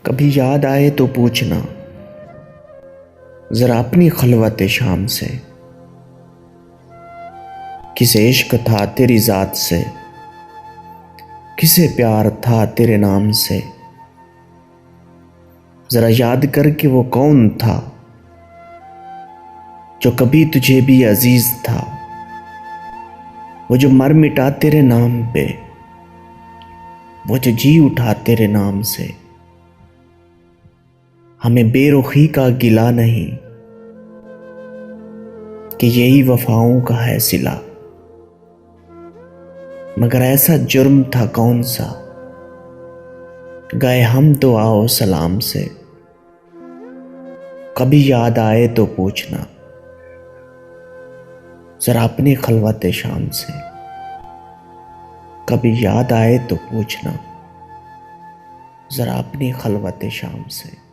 कभी याद आए तो पूछना जरा अपनी खलवत शाम से, किसे इश्क था तेरी जात से, किसे प्यार था तेरे नाम से। जरा याद कर कि वो कौन था जो कभी तुझे भी अजीज था, वो जो मर मिटा तेरे नाम पे, वो जो जी उठा तेरे नाम से। हमें बेरुखी का गिला नहीं कि यही वफाओं का है सिला, मगर ऐसा जुर्म था कौन सा गए हम तो आओ सलाम से। कभी याद आए तो पूछना जरा अपनी खलवत शाम से, कभी याद आए तो पूछना जरा अपनी खलवत शाम से।